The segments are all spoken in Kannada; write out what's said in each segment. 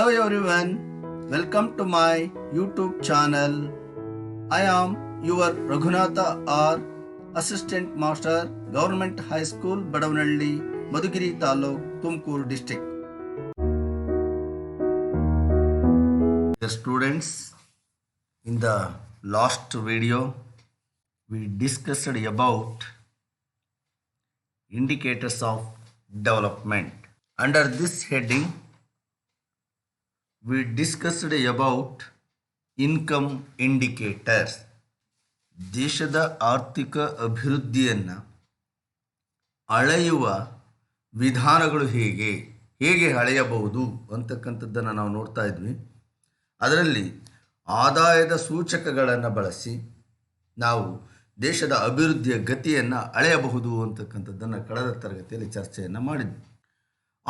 Hello everyone, welcome to my YouTube channel. I am your Raghunatha R, Assistant Master, Government High School, Badavanalli, Madhugiri Taluk, Tumkur District. Dear students, in the last video, we discussed about indicators of development. Under this heading, we discussed about income indicators. ದೇಶದ ಆರ್ಥಿಕ ಅಭಿವೃದ್ಧಿಯನ್ನು ಅಳೆಯುವ ವಿಧಾನಗಳು ಹೇಗೆ ಅಳೆಯಬಹುದು ಅಂತಕ್ಕಂಥದ್ದನ್ನು ನಾವು ನೋಡ್ತಾ ಇದ್ವಿ. ಅದರಲ್ಲಿ ಆದಾಯದ ಸೂಚಕಗಳನ್ನು ಬಳಸಿ ನಾವು ದೇಶದ ಅಭಿವೃದ್ಧಿಯ ಗತಿಯನ್ನು ಅಳೆಯಬಹುದು ಅಂತಕ್ಕಂಥದ್ದನ್ನು ಕಳೆದ ತರಗತಿಯಲ್ಲಿ ಚರ್ಚೆಯನ್ನು ಮಾಡಿದ್ವಿ.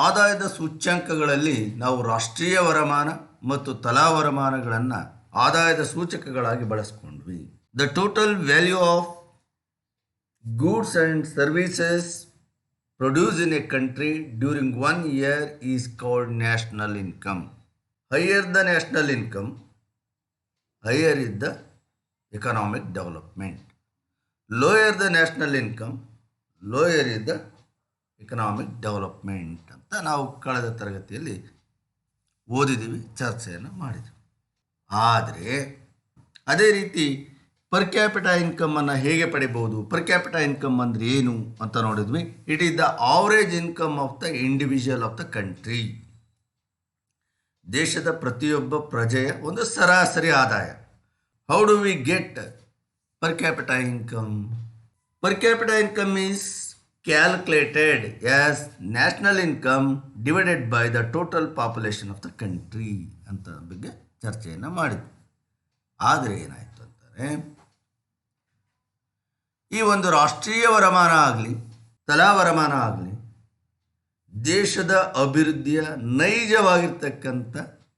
ಆದಾಯದ ಸೂಚ್ಯಂಕಗಳಲ್ಲಿ ನಾವು ರಾಷ್ಟ್ರೀಯ ವರಮಾನ ಮತ್ತು ತಲಾ ವರಮಾನಗಳನ್ನು ಆದಾಯದ ಸೂಚಕಗಳಾಗಿ ಬಳಸ್ಕೊಂಡ್ವಿ. The total value of goods and services produce in a country during 1 year is called national income. Higher the national income, higher is the economic development. Lower the national income, lower is the economic development ಅಂತ ನಾವು ಕಳೆದ ತರಗತಿಯಲ್ಲಿ ಓದಿದ್ದೀವಿ, ಚರ್ಚೆಯನ್ನು ಮಾಡಿದ್ವಿ. ಆದರೆ ಅದೇ ರೀತಿ ಪರ್ ಕ್ಯಾಪಿಟಾ ಇನ್ಕಮನ್ನು ಹೇಗೆ ಪಡಿಬಹುದು, ಪರ್ ಕ್ಯಾಪಿಟಾ ಇನ್ಕಮ್ ಅಂದರೆ ಏನು ಅಂತ ನೋಡಿದ್ವಿ. It is the average income of the individual of the country. ದೇಶದ ಪ್ರತಿಯೊಬ್ಬ ಪ್ರಜೆಯ ಒಂದು ಸರಾಸರಿ ಆದಾಯ. How do we get per capita income? Per capita income is calculated as national income divided by the total population of the country ಅಂತ ಬಗ್ಗೆ ಚರ್ಚೆಯನ್ನು ಮಾಡಿದ್ವಿ. ಆದರೆ ಏನಾಯಿತು ಅಂತಾರೆ, ಈ ಒಂದು ರಾಷ್ಟ್ರೀಯ ವರಮಾನ ಆಗಲಿ ತಲಾ ವರಮಾನ ಆಗಲಿ ದೇಶದ ಅಭಿವೃದ್ಧಿಯ ನೈಜವಾಗಿರ್ತಕ್ಕಂಥ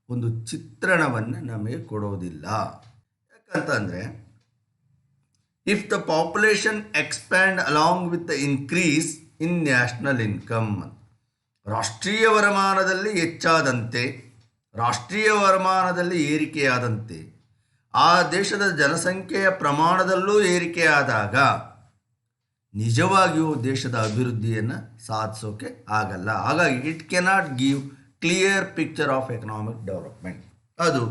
ಒಂದು ಚಿತ್ರಣವನ್ನು ನಮಗೆ ಕೊಡೋದಿಲ್ಲ. ಯಾಕಂತಂದರೆ if the population expand along with the increase in national income, ರಾಷ್ಟ್ರೀಯ ವರಮಾನದಲ್ಲಿ ಹೆಚ್ಚಾದಂತೆ, ರಾಷ್ಟ್ರೀಯ ವರಮಾನದಲ್ಲಿ ಏರಿಕೆಯಾದಂತೆ ಆ ದೇಶದ ಜನಸಂಖ್ಯೆಯ ಪ್ರಮಾಣದಲ್ಲೂ ಏರಿಕೆಯಾದಾಗ ನಿಜವಾಗಿಯೂ ದೇಶದ ಅಭಿವೃದ್ಧಿಯನ್ನು ಸಾಧಿಸೋಕೆ ಆಗಲ್ಲ. ಹಾಗಾಗಿ it cannot give clear picture of economic development. ಅದು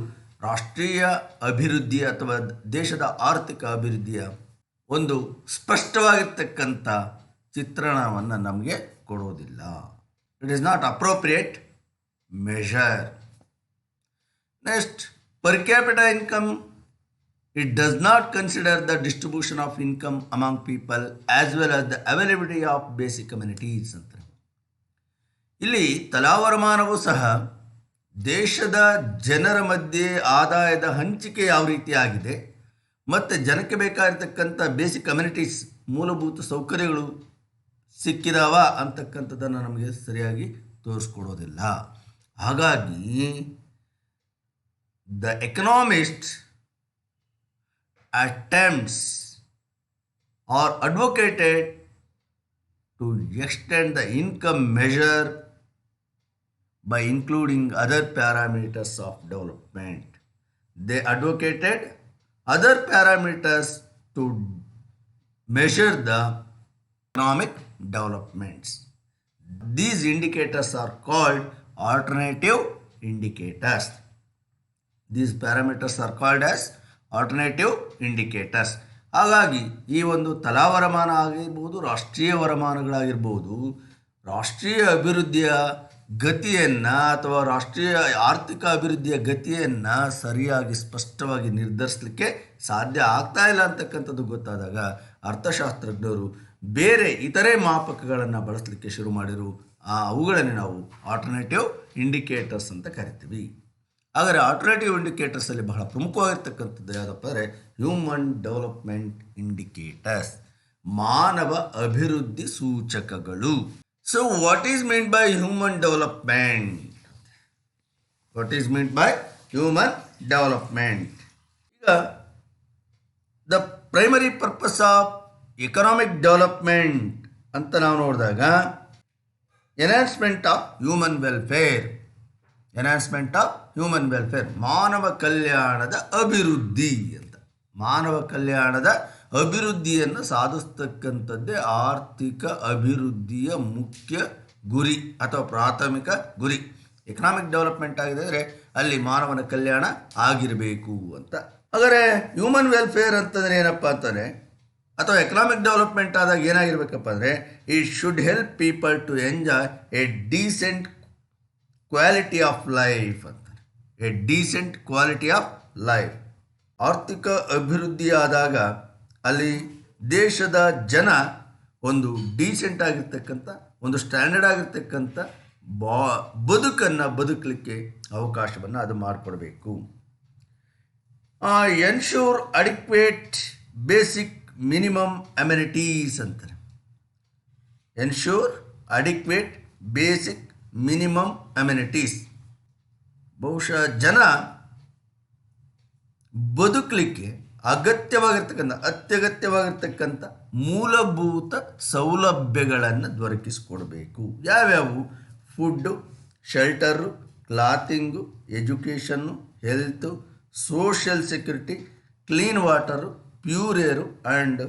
ರಾಷ್ಟ್ರೀಯ ಅಭಿವೃದ್ಧಿ ಅಥವಾ ದೇಶದ ಆರ್ಥಿಕ ಅಭಿವೃದ್ಧಿಯ ಒಂದು ಸ್ಪಷ್ಟವಾಗಿರ್ತಕ್ಕಂಥ ಚಿತ್ರಣವನ್ನು ನಮಗೆ ಕೊಡೋದಿಲ್ಲ. It is not appropriate measure. Next, per capita income, it does not consider the distribution of income among people as well as the availability of basic communities ಅಂತ. ಇಲ್ಲಿ ತಲಾವರಮಾನವೂ ಸಹ ದೇಶದ ಜನರ ಮಧ್ಯೆ ಆದಾಯದ ಹಂಚಿಕೆ ಯಾವ ರೀತಿ ಆಗಿದೆ ಮತ್ತು ಜನಕ್ಕೆ ಬೇಕಾಗಿರ್ತಕ್ಕಂಥ ಬೇಸಿಕ್ ಕಮ್ಯುನಿಟೀಸ್ ಮೂಲಭೂತ ಸೌಕರ್ಯಗಳು ಸಿಕ್ಕಿದಾವ ಅಂತಕ್ಕಂಥದ್ದನ್ನು ನಮಗೆ ಸರಿಯಾಗಿ ತೋರಿಸ್ಕೊಡೋದಿಲ್ಲ. ಹಾಗಾಗಿ the economist attempts are advocated to extend the income measure by including other parameters of development. They advocated other parameters to measure the economic developments. These indicators are called alternative indicators. These parameters are called as alternative indicators. ಹಾಗಾಗಿ ಈ ಒಂದು ತಲಾ ವರಮಾನ ಆಗಿರ್ಬೋದು, ರಾಷ್ಟ್ರೀಯ ವರಮಾನಗಳಾಗಿರ್ಬೋದು, ರಾಷ್ಟ್ರೀಯ ಅಭಿವೃದ್ಧಿಯ ಗತಿಯನ್ನು ಅಥವಾ ರಾಷ್ಟ್ರೀಯ ಆರ್ಥಿಕ ಅಭಿವೃದ್ಧಿಯ ಗತಿಯನ್ನು ಸರಿಯಾಗಿ ಸ್ಪಷ್ಟವಾಗಿ ನಿರ್ಧರಿಸಲಿಕ್ಕೆ ಸಾಧ್ಯ ಆಗ್ತಾ ಇಲ್ಲ ಅಂತಕ್ಕಂಥದ್ದು ಗೊತ್ತಾದಾಗ ಅರ್ಥಶಾಸ್ತ್ರಜ್ಞರು ಬೇರೆ ಇತರೆ ಮಾಪಕಗಳನ್ನು ಬಳಸಲಿಕ್ಕೆ ಶುರು ಮಾಡಿರು. ಅವುಗಳನ್ನೇ ನಾವು ಆಲ್ಟರ್ನೇಟಿವ್ ಇಂಡಿಕೇಟರ್ಸ್ ಅಂತ ಕರಿತೀವಿ. ಆದರೆ ಆಲ್ಟರ್ನೇಟಿವ್ ಇಂಡಿಕೇಟರ್ಸಲ್ಲಿ ಬಹಳ ಪ್ರಮುಖವಾಗಿರ್ತಕ್ಕಂಥದ್ದು ಯಾವುದಪ್ಪ ಅಂದರೆ ಹ್ಯೂಮನ್ ಡೆವಲಪ್ಮೆಂಟ್ ಇಂಡಿಕೇಟರ್ಸ್, ಮಾನವ ಅಭಿವೃದ್ಧಿ ಸೂಚಕಗಳು. So what is meant by human development? What is meant by human development? The primary purpose of economic development ಅಂತ ನಾವು ನೋಡಿದಾಗ enhancement of human welfare. Enhancement of human welfare, ಮಾನವ ಕಲ್ಯಾಣದ ಅಭಿವೃದ್ಧಿ ಅಂತ. ಮಾನವ ಕಲ್ಯಾಣದ ಅಭಿವೃದ್ಧಿಯನ್ನು ಸಾಧಿಸ್ತಕ್ಕಂಥದ್ದೇ ಆರ್ಥಿಕ ಅಭಿವೃದ್ಧಿಯ ಮುಖ್ಯ ಗುರಿ ಅಥವಾ ಪ್ರಾಥಮಿಕ ಗುರಿ. ಎಕನಾಮಿಕ್ ಡೆವಲಪ್ಮೆಂಟ್ ಆಗಿದೆ ಅಂದರೆ ಅಲ್ಲಿ ಮಾನವನ ಕಲ್ಯಾಣ ಆಗಿರಬೇಕು ಅಂತ. ಹಾಗಾದರೆ ಹ್ಯೂಮನ್ ವೆಲ್ಫೇರ್ ಅಂತಂದರೆ ಏನಪ್ಪ ಅಂತಂದರೆ, ಅಥವಾ ಎಕನಾಮಿಕ್ ಡೆವಲಪ್ಮೆಂಟ್ ಆದಾಗ ಏನಾಗಿರ್ಬೇಕಪ್ಪ ಅಂದರೆ, it should help people to enjoy a decent quality of life ಅಂತಾರೆ. A decent quality of life. ಆರ್ಥಿಕ ಅಭಿವೃದ್ಧಿ ಆದಾಗ ಅಲ್ಲಿ ದೇಶದ ಜನ ಒಂದು ಡೀಸೆಂಟ್ ಆಗಿರ್ತಕ್ಕಂಥ, ಒಂದು ಸ್ಟ್ಯಾಂಡರ್ಡ್ ಆಗಿರ್ತಕ್ಕಂಥ ಬದುಕನ್ನು ಬದುಕಲಿಕ್ಕೆ ಅವಕಾಶವನ್ನು ಅದು ಮಾಡಿಕೊಡ್ಬೇಕು. Ensure adequate basic minimum amenities ಅಂತಾರೆ. Ensure adequate basic minimum amenities. ಬಹುಶಃ ಜನ ಬದುಕಲಿಕ್ಕೆ ಅತ್ಯಗತ್ಯವಾಗಿರ್ತಕ್ಕಂಥ ಮೂಲಭೂತ ಸೌಲಭ್ಯಗಳನ್ನು ದೊರಕಿಸಿಕೊಡಬೇಕು. ಯಾವ್ಯಾವು? Food, shelter, clothing, education, health, social security, clean water, pure air and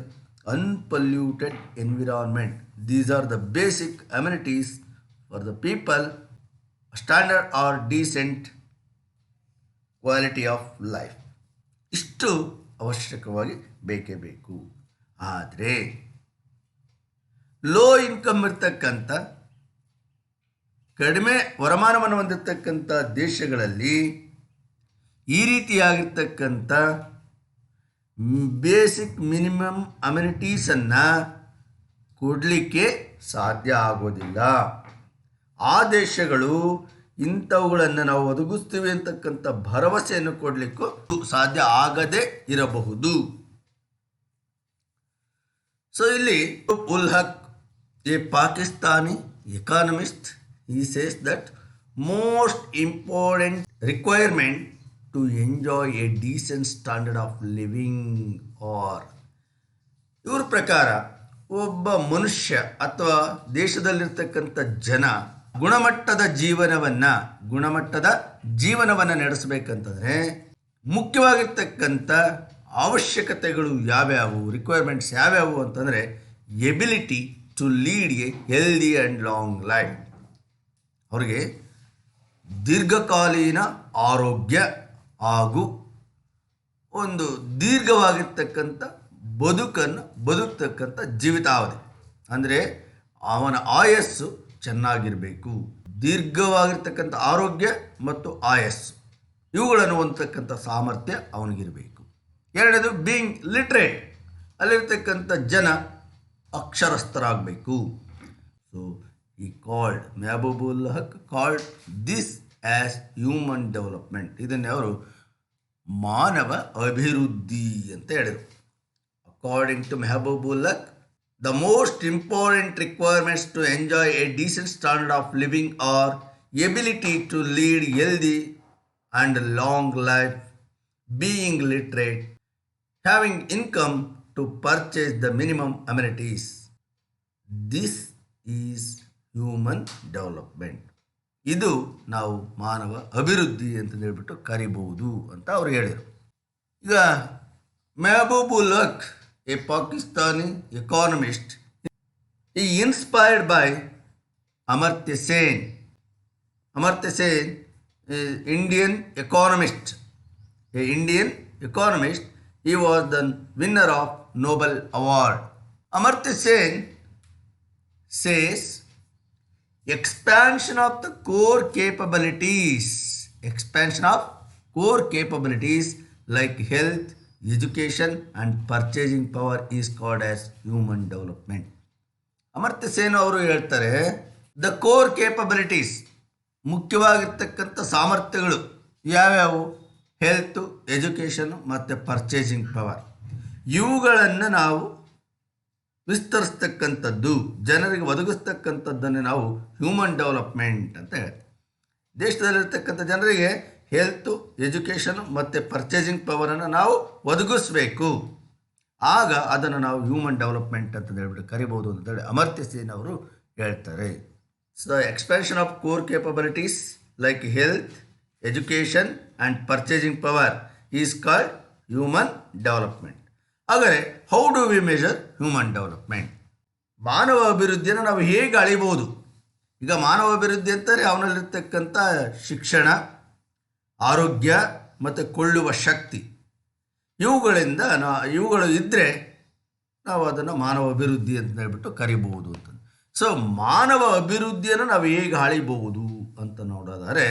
unpolluted environment. These are the basic amenities for the people. Standard or decent quality of life. ಇಷ್ಟು ಅವಶ್ಯಕವಾಗಿ ಬೇಕೇ ಬೇಕು. ಆದರೆ ಲೋ ಇನ್ಕಮ್ ಇರ್ತಕ್ಕಂಥ, ಕಡಿಮೆ ವರಮಾನವನ್ನು ಹೊಂದಿರತಕ್ಕಂಥ ದೇಶಗಳಲ್ಲಿ ಈ ರೀತಿಯಾಗಿರ್ತಕ್ಕಂಥ ಬೇಸಿಕ್ ಮಿನಿಮಮ್ ಅಮ್ಯುನಿಟೀಸನ್ನು ಕೊಡಲಿಕ್ಕೆ ಸಾಧ್ಯ ಆಗೋದಿಲ್ಲ. ಆ ದೇಶಗಳು ಇಂಥವುಗಳನ್ನು ನಾವು ಒದಗಿಸ್ತೀವಿ ಅಂತಕ್ಕಂಥ ಭರವಸೆಯನ್ನು ಕೊಡಲಿಕ್ಕೂ ಸಾಧ್ಯ ಆಗದೇ ಇರಬಹುದು. ಸೊ ಇಲ್ಲಿ ul Haq, a Pakistani economist, he says that most important requirement to enjoy a decent standard of living or, ಇವ್ರ ಪ್ರಕಾರ ಒಬ್ಬ ಮನುಷ್ಯ ಅಥವಾ ದೇಶದಲ್ಲಿರ್ತಕ್ಕಂಥ ಜನ ಗುಣಮಟ್ಟದ ಜೀವನವನ್ನು ನಡೆಸಬೇಕಂತಂದರೆ ಮುಖ್ಯವಾಗಿರ್ತಕ್ಕಂಥ ಅವಶ್ಯಕತೆಗಳು ಯಾವ್ಯಾವು, ರಿಕ್ವೈರ್ಮೆಂಟ್ಸ್ ಯಾವ್ಯಾವು ಅಂತಂದರೆ, ability to lead a healthy and long life. ಅವರಿಗೆ ದೀರ್ಘಕಾಲೀನ ಆರೋಗ್ಯ ಹಾಗೂ ಒಂದು ದೀರ್ಘವಾಗಿರ್ತಕ್ಕಂಥ ಬದುಕ್ತಕ್ಕಂಥ ಜೀವಿತಾವಧಿ, ಅಂದರೆ ಅವನ ಆಯಸ್ಸು ಚೆನ್ನಾಗಿರಬೇಕು. ದೀರ್ಘವಾಗಿರ್ತಕ್ಕಂಥ ಆರೋಗ್ಯ ಮತ್ತು ಆಯಸ್ಸು ಇವುಗಳನ್ನು ಹೊಂದತಕ್ಕಂಥ ಸಾಮರ್ಥ್ಯ ಅವನಿಗಿರಬೇಕು. ಎರಡನೇದು ಬೀಯಿಂಗ್ ಲಿಟ್ರೇಟ್, ಅಲ್ಲಿರ್ತಕ್ಕಂಥ ಜನ ಅಕ್ಷರಸ್ಥರಾಗಬೇಕು. So he called, Mahbubul Haq called this as human development. ಇದನ್ನೇ ಅವರು ಮಾನವ ಅಭಿವೃದ್ಧಿ ಅಂತ ಹೇಳಿದರು. According to Mahbubul Haq, the most important requirements to enjoy a decent standard of living are ability to lead healthy and long life, being literate, having income to purchase the minimum amenities. This is human development. ಇದು ನಾವು ಮಾನವ ಅಭಿವೃದ್ಧಿ ಅಂತ ಹೇಳ್ಬಿಟ್ಟು ಕರಿಬಹುದು ಅಂತ ಅವರು ಹೇಳಿದರು. ಈಗ ಮೆಹಬೂಬುಲ್ ಹಕ್, ಎ ಪಾಕಿಸ್ತಾನಿ ಎಕಾನಮಿಸ್ಟ್, ಈ inspired by Amartya Sen. Amartya Sen Indian economist. A Indian economist. he was the winner of Nobel Award. Amartya Sen says expansion of the core capabilities like health, education and purchasing power is called as human development. Amartya Sen ಅವರು ಹೇಳ್ತಾರೆ, ದ ಕೋರ್ ಕೇಪಬಿಲಿಟೀಸ್, ಮುಖ್ಯವಾಗಿರ್ತಕ್ಕಂಥ ಸಾಮರ್ಥ್ಯಗಳು ಯಾವ್ಯಾವು? ಹೆಲ್ತು, ಎಜುಕೇಷನು ಮತ್ತು ಪರ್ಚೇಸಿಂಗ್ ಪವರ್. ಇವುಗಳನ್ನು ನಾವು ವಿಸ್ತರಿಸ್ತಕ್ಕಂಥದ್ದು, ಜನರಿಗೆ ಒದಗಿಸ್ತಕ್ಕಂಥದ್ದನ್ನು ನಾವು ಹ್ಯೂಮನ್ ಡೆವಲಪ್ಮೆಂಟ್ ಅಂತ ಹೇಳ್ತೀವಿ. ದೇಶದಲ್ಲಿರ್ತಕ್ಕಂಥ ಜನರಿಗೆ ಹೆಲ್ತು, ಎಜುಕೇಷನು ಮತ್ತು ಪರ್ಚೇಸಿಂಗ್ ಪವರನ್ನು ನಾವು ಒದಗಿಸ್ಬೇಕು. ಆಗ ಅದನ್ನು ನಾವು ಹ್ಯೂಮನ್ ಡೆವಲಪ್ಮೆಂಟ್ ಅಂತ ಹೇಳ್ಬಿಟ್ಟು ಕರಿಬೋದು ಅಂತೇಳಿ ಅಮರ್ತ್ಯ ಸೇನ್ ಅವರು ಹೇಳ್ತಾರೆ. So expansion of core capabilities like health, education and purchasing power is called human development. ಹಾಗಾದರೆ how do we measure human development? ಮಾನವ ಅಭಿವೃದ್ಧಿಯನ್ನು ನಾವು ಹೇಗೆ ಅಳಿಬೋದು? ಈಗ ಮಾನವ ಅಭಿವೃದ್ಧಿ ಅಂತಾರೆ ಅವನಲ್ಲಿರ್ತಕ್ಕಂಥ ಶಿಕ್ಷಣ, ಆರೋಗ್ಯ ಮತ್ತು ಕೊಳ್ಳುವ ಶಕ್ತಿ, ಇವುಗಳು ಇದ್ದರೆ ನಾವು ಅದನ್ನು ಮಾನವ ಅಭಿವೃದ್ಧಿ ಅಂತ ಹೇಳ್ಬಿಟ್ಟು ಕರಿಬಹುದು ಅಂತ. ಸೊ ಮಾನವ ಅಭಿವೃದ್ಧಿಯನ್ನು ನಾವು ಹೇಗೆ ಅಳಿಬಹುದು ಅಂತ ನೋಡೋದಾದರೆ,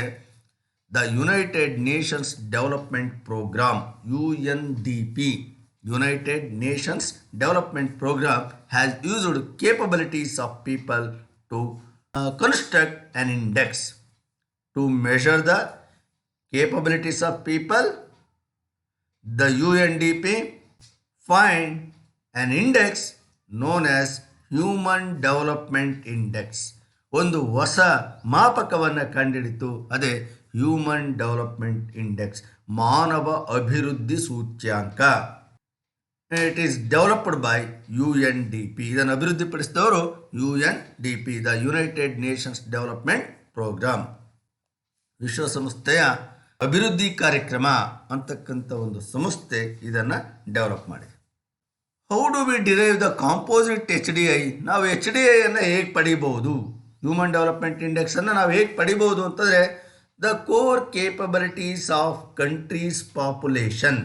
the United Nations development programme UNDP, United Nations Development Program, has used capabilities of people to construct an index. To measure the capabilities of people, the UNDP find an index known as Human Development Index. ಒಂದು ಹೊಸ ಮಾಪಕವನ್ನು ಕಂಡುಹಿಡಿತು, ಅದೇ ಹ್ಯೂಮನ್ ಡೆವಲಪ್ಮೆಂಟ್ ಇಂಡೆಕ್ಸ್, ಮಾನವ ಅಭಿವೃದ್ಧಿ ಸೂಚ್ಯಾಂಕ. It is developed by UNDP. ಇದನ್ನು ಅಭಿವೃದ್ಧಿಪಡಿಸಿದವರು UNDP, the United Nations development Programme, ವಿಶ್ವಸಂಸ್ಥೆಯ ಅಭಿವೃದ್ಧಿ ಕಾರ್ಯಕ್ರಮ ಅಂತಕ್ಕಂಥ ಒಂದು ಸಂಸ್ಥೆ ಇದನ್ನು ಡೆವಲಪ್ ಮಾಡಿದೆ. How do we derive the composite HDI? ನಾವು HDI ಅನ್ನು ಹೇಗೆ ಪಡಿಬಹುದು, ಹ್ಯೂಮನ್ ಡೆವಲಪ್ಮೆಂಟ್ ಇಂಡೆಕ್ಸನ್ನು ನಾವು ಹೇಗೆ ಪಡಿಬಹುದು ಅಂತಂದರೆ, the core capabilities of countries population.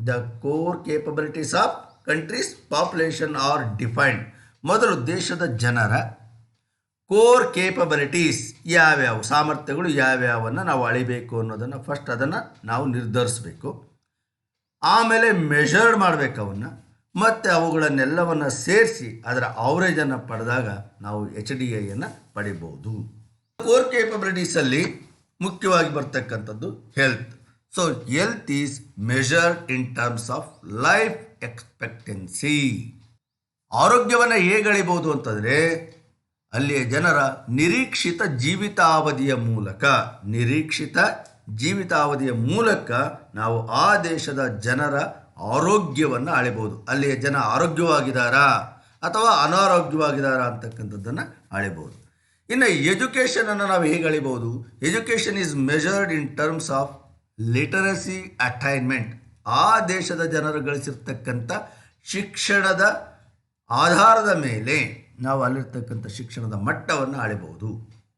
The core capabilities of countries population are defined. ಮೊದಲು ದೇಶದ ಜನರ ಕೋರ್ ಕೇಪಬಿಲಿಟೀಸ್ ಯಾವ್ಯಾವ, ಸಾಮರ್ಥ್ಯಗಳು ಯಾವ್ಯಾವನ್ನು ನಾವು ಅಳಿಬೇಕು ಅನ್ನೋದನ್ನು ಫಸ್ಟ್ ಅದನ್ನು ನಾವು ನಿರ್ಧರಿಸಬೇಕು. ಆಮೇಲೆ ಮೆಷರ್ಡ್ ಮಾಡಬೇಕು ಅವನ್ನು, ಮತ್ತು ಅವುಗಳನ್ನೆಲ್ಲವನ್ನು ಸೇರಿಸಿ ಅದರ ಅವರೇಜನ್ನು ಪಡೆದಾಗ ನಾವು HDIಯನ್ನು ಪಡಿಬೋದು. ಕೋರ್ ಕೇಪಬಿಲಿಟೀಸಲ್ಲಿ ಮುಖ್ಯವಾಗಿ ಬರ್ತಕ್ಕಂಥದ್ದು health. So health is measured in terms of life expectancy. ಆರೋಗ್ಯವನ್ನು ಹೇಗೆ ಅಳಿಬೋದು ಅಂತಂದರೆ, ಅಲ್ಲಿಯ ಜನರ ನಿರೀಕ್ಷಿತ ಜೀವಿತಾವಧಿಯ ಮೂಲಕ ನಾವು ಆ ದೇಶದ ಜನರ ಆರೋಗ್ಯವನ್ನು ಅಳಿಬೋದು. ಅಲ್ಲಿಯ ಜನ ಆರೋಗ್ಯವಾಗಿದ್ದಾರಾ ಅಥವಾ ಅನಾರೋಗ್ಯವಾಗಿದ್ದಾರಾ ಅಂತಕ್ಕಂಥದ್ದನ್ನು ಅಳಿಬೋದು. ಇನ್ನು ಎಜುಕೇಷನನ್ನು ನಾವು ಹೇಗೆ ಅಳಿಬೋದು? Education is measured in terms of literacy attainment. ಆ ದೇಶದ ಜನರು ಗಳಿಸಿರ್ತಕ್ಕಂಥ ಶಿಕ್ಷಣದ ಆಧಾರದ ಮೇಲೆ ನಾವು ಅಲ್ಲಿರ್ತಕ್ಕಂಥ ಶಿಕ್ಷಣದ ಮಟ್ಟವನ್ನು ಅಳಿಬಹುದು.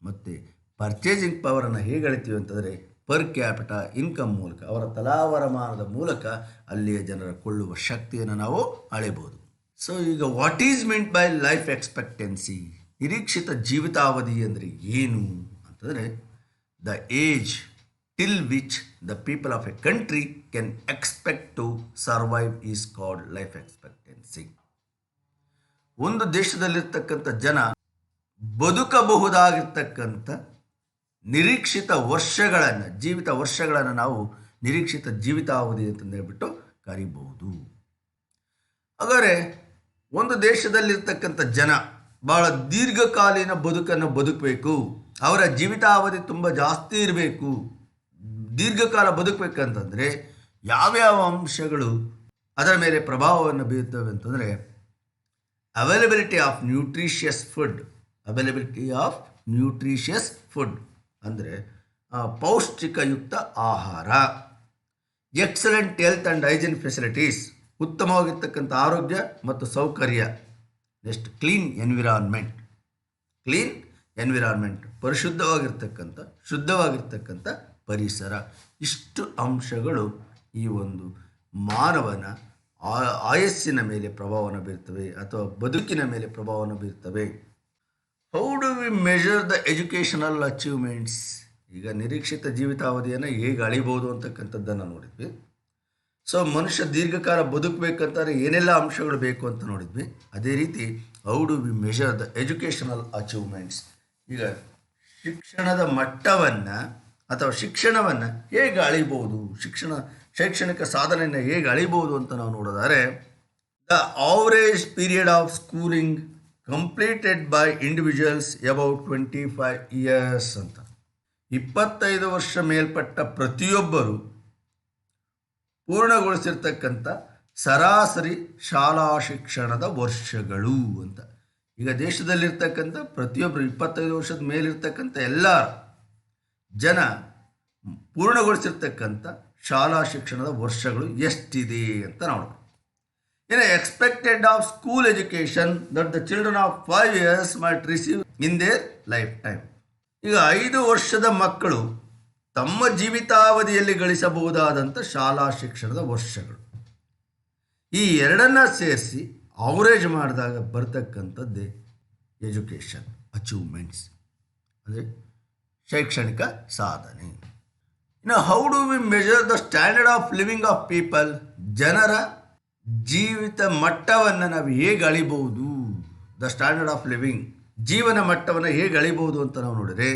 ಮತ್ತು ಪರ್ಚೇಸಿಂಗ್ ಪವರನ್ನು ಹೇಗೆ ಅಳಿತೀವಿ ಅಂತಂದರೆ, ಪರ್ ಕ್ಯಾಪಿಟಾ ಇನ್ಕಮ್ ಮೂಲಕ, ಅವರ ತಲಾವರಮಾನದ ಮೂಲಕ ಅಲ್ಲಿಯ ಜನರ ಕೊಳ್ಳುವ ಶಕ್ತಿಯನ್ನು ನಾವು ಅಳೆಯಬಹುದು. ಸೊ ಈಗ what is meant by life expectancy? ನಿರೀಕ್ಷಿತ ಜೀವಿತಾವಧಿ ಅಂದರೆ ಏನು ಅಂತಂದರೆ, the age till which the people of a country can expect to survive is called life expectancy. ಒಂದು ದೇಶದಲ್ಲಿರ್ತಕ್ಕಂಥ ಜನ ಬದುಕಬಹುದಾಗಿರ್ತಕ್ಕಂಥ ನಿರೀಕ್ಷಿತ ವರ್ಷಗಳನ್ನು, ಜೀವಿತ ವರ್ಷಗಳನ್ನು ನಾವು ನಿರೀಕ್ಷಿತ ಜೀವಿತಾವಧಿ ಅಂತಂದು ಹೇಳ್ಬಿಟ್ಟು ಕರಿಬಹುದು. ಹಾಗಾದರೆ ಒಂದು ದೇಶದಲ್ಲಿರ್ತಕ್ಕಂಥ ಜನ ಭಾಳ ದೀರ್ಘಕಾಲೀನ ಬದುಕನ್ನು ಬದುಕಬೇಕು, ಅವರ ಜೀವಿತಾವಧಿ ತುಂಬ ಜಾಸ್ತಿ ಇರಬೇಕು, ದೀರ್ಘಕಾಲ ಬದುಕಬೇಕಂತಂದರೆ ಯಾವ್ಯಾವ ಅಂಶಗಳು ಅದರ ಮೇಲೆ ಪ್ರಭಾವವನ್ನು ಬೀರ್ತವೆ ಅಂತಂದರೆ, ಅವೈಲಬಿಲಿಟಿ ಆಫ್ ನ್ಯೂಟ್ರಿಷಿಯಸ್ ಫುಡ್ ಅಂದರೆ ಪೌಷ್ಟಿಕಯುಕ್ತ ಆಹಾರ, excellent health and hygiene facilities, ಉತ್ತಮವಾಗಿರ್ತಕ್ಕಂಥ ಆರೋಗ್ಯ ಮತ್ತು ಸೌಕರ್ಯ, ನೆಕ್ಸ್ಟ್ ಕ್ಲೀನ್ ಎನ್ವಿರಾನ್ಮೆಂಟ್, ಶುದ್ಧವಾಗಿರ್ತಕ್ಕಂಥ ಪರಿಸರ. ಇಷ್ಟು ಅಂಶಗಳು ಈ ಒಂದು ಮಾನವನ ಆಯಸ್ಸಿನ ಮೇಲೆ ಪ್ರಭಾವವನ್ನು ಬೀರ್ತವೆ ಅಥವಾ ಬದುಕಿನ ಮೇಲೆ ಪ್ರಭಾವವನ್ನು ಬೀರ್ತವೆ. How do we measure the educational achievements? ಈಗ ನಿರೀಕ್ಷಿತ ಜೀವಿತಾವಧಿಯನ್ನು ಹೇಗೆ ಅಳಿಬೋದು ಅಂತಕ್ಕಂಥದ್ದನ್ನು ನೋಡಿದ್ವಿ. ಸೊ ಮನುಷ್ಯ ದೀರ್ಘಕಾಲ ಬದುಕಬೇಕಂತಾರೆ ಏನೆಲ್ಲ ಅಂಶಗಳು ಬೇಕು ಅಂತ ನೋಡಿದ್ವಿ. ಅದೇ ರೀತಿ how do we measure the educational achievements? ಈಗ ಶಿಕ್ಷಣದ ಮಟ್ಟವನ್ನು ಅಥವಾ ಶಿಕ್ಷಣವನ್ನು ಹೇಗೆ ಅಳಿಬೋದು, ಶೈಕ್ಷಣಿಕ ಸಾಧನೆಯನ್ನು ಹೇಗೆ ಅಳಿಬೋದು ಅಂತ ನಾವು ನೋಡೋದಾದರೆ, the average period of schooling completed by individuals about 25 years ಅಂತ. 25 ವರ್ಷ ಮೇಲ್ಪಟ್ಟ ಪ್ರತಿಯೊಬ್ಬರು ಪೂರ್ಣಗೊಳಿಸಿರ್ತಕ್ಕಂಥ ಸರಾಸರಿ ಶಾಲಾ ಶಿಕ್ಷಣದ ವರ್ಷಗಳು ಅಂತ. ಈಗ ದೇಶದಲ್ಲಿರ್ತಕ್ಕಂಥ ಪ್ರತಿಯೊಬ್ಬರು 25 ವರ್ಷದ ಮೇಲಿರ್ತಕ್ಕಂಥ ಎಲ್ಲರೂ ಜನ ಪೂರ್ಣಗೊಳಿಸಿರ್ತಕ್ಕಂಥ ಶಾಲಾ ಶಿಕ್ಷಣದ ವರ್ಷಗಳು ಎಷ್ಟಿದೆ ಅಂತ ನೋಡೋಣ. ಇನ್ನು expected of school education that the children of 5 years might receive in their lifetime. ಈಗ 5 ವರ್ಷದ ಮಕ್ಕಳು ತಮ್ಮ ಜೀವಿತಾವಧಿಯಲ್ಲಿ ಗಳಿಸಬಹುದಾದಂಥ ಶಾಲಾ ಶಿಕ್ಷಣದ ವರ್ಷಗಳು, ಈ ಎರಡನ್ನ ಸೇರಿಸಿ ಅವರೇಜ್ ಮಾಡಿದಾಗ ಬರ್ತಕ್ಕಂಥದ್ದೇ ಎಜುಕೇಷನ್ ಅಚೀವ್ಮೆಂಟ್ಸ್, ಅಂದರೆ ಶೈಕ್ಷಣಿಕ ಸಾಧನೆ. ಇನ್ನು how do V measure the standard of living of people, ಜನರ ಜೀವಿತ ಮಟ್ಟವನ್ನು ನಾವು ಹೇಗೆ ಅಳಿಬಹುದು, ದ ಸ್ಟ್ಯಾಂಡರ್ಡ್ ಆಫ್ ಲಿವಿಂಗ್, ಜೀವನ ಮಟ್ಟವನ್ನು ಹೇಗೆ ಅಳಿಬಹುದು ಅಂತ ನಾವು ನೋಡಿದರೆ,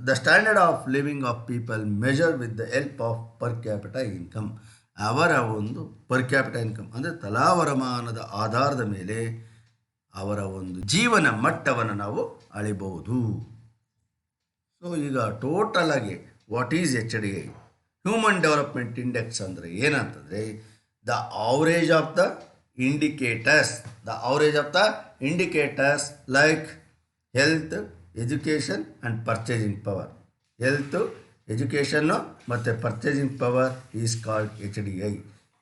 the standard of living of people measure with the help of per capita income. ಅವರ ಒಂದು ಪರ್ ಕ್ಯಾಪಿಟ ಇನ್ಕಮ್ ಅಂದರೆ ತಲಾವರಮಾನದ ಆಧಾರದ ಮೇಲೆ ಅವರ ಒಂದು ಜೀವನ ಮಟ್ಟವನ್ನು ನಾವು ಅಳಿಬಹುದು. ಸೊ ಈಗ ಟೋಟಲ್ ಆಗಿ what is HDI, human development index ಅಂದರೆ ಏನಂತಂದರೆ the average of the indicators like health, education and purchasing power. Health, education ಮತ್ತು purchasing power is called HDI.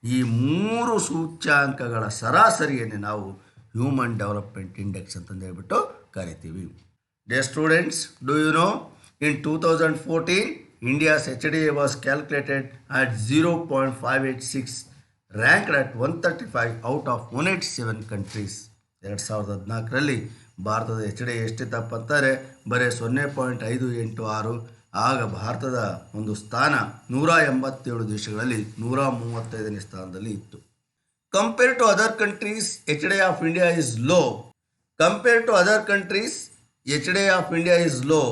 ಈ 3 ಸೂಚ್ಯಾಂಕಗಳ ಸರಾಸರಿಯನ್ನೇ ನಾವು ಹ್ಯೂಮನ್ ಡೆವಲಪ್ಮೆಂಟ್ ಇಂಡೆಕ್ಸ್ ಅಂತಂದು ಹೇಳ್ಬಿಟ್ಟು ಕರಿತೀವಿ. Dear students, do you know in 2014 India's HDI was calculated at 0.586, ranked at 135 out of 187 countries. 2014ರಲ್ಲಿ ಭಾರತದ HDI ಎಷ್ಟಿತ್ತಪ್ಪ ಅಂತಾರೆ, ಬರೀ 0.586. ಆಗ ಭಾರತದ ಒಂದು ಸ್ಥಾನ 187 ದೇಶಗಳಲ್ಲಿ 135ನೇ ಸ್ಥಾನದಲ್ಲಿ ಇತ್ತು. Compare to other countries HDI of India is low. Compare to other countries HDI of India is low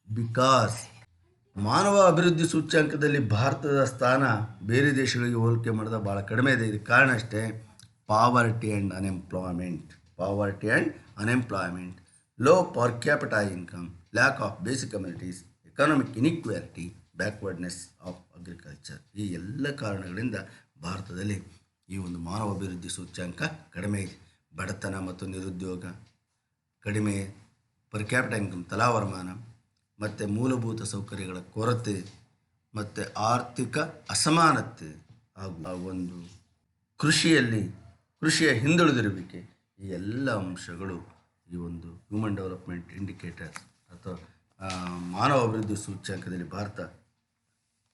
because ಮಾನವ ಅಭಿವೃದ್ಧಿ ಸೂಚ್ಯಾಂಕದಲ್ಲಿ ಭಾರತದ ಸ್ಥಾನ ಬೇರೆ ದೇಶಗಳಿಗೆ ಹೋಲಿಕೆ ಮಾಡಿದ ಭಾಳ ಕಡಿಮೆ ಇದೆ. ಇದಕ್ಕೆ ಕಾರಣ ಅಷ್ಟೇ, poverty and unemployment, low per capita income, lack of basic communities, economic inequality, backwardness of agriculture. ಈ ಎಲ್ಲ ಕಾರಣಗಳಿಂದ ಭಾರತದಲ್ಲಿ ಈ ಒಂದು ಮಾನವ ಅಭಿವೃದ್ಧಿ ಸೂಚ್ಯಾಂಕ ಕಡಿಮೆ ಇದೆ. ಬಡತನ ಮತ್ತು ನಿರುದ್ಯೋಗ, ಕಡಿಮೆ ಪರ್ ಕ್ಯಾಪಿಟಾ ಇನ್ಕಮ್ ತಲಾವರಮಾನ, ಮತ್ತು ಮೂಲಭೂತ ಸೌಕರ್ಯಗಳ ಕೊರತೆ, ಮತ್ತು ಆರ್ಥಿಕ ಅಸಮಾನತೆ, ಹಾಗೂ ಒಂದು ಕೃಷಿಯ ಹಿಂದುಳಿದಿರುವಿಕೆ, ಈ ಎಲ್ಲ ಅಂಶಗಳು ಈ ಒಂದು ಹ್ಯೂಮನ್ ಡೆವಲಪ್ಮೆಂಟ್ ಇಂಡಿಕೇಟರ್ ಅಥವಾ ಮಾನವ ಅಭಿವೃದ್ಧಿ ಸೂಚ್ಯಾಂಕದಲ್ಲಿ ಭಾರತ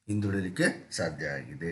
ಹಿಂದುಳಿಯಲಿಕ್ಕೆ ಸಾಧ್ಯ ಆಗಿದೆ.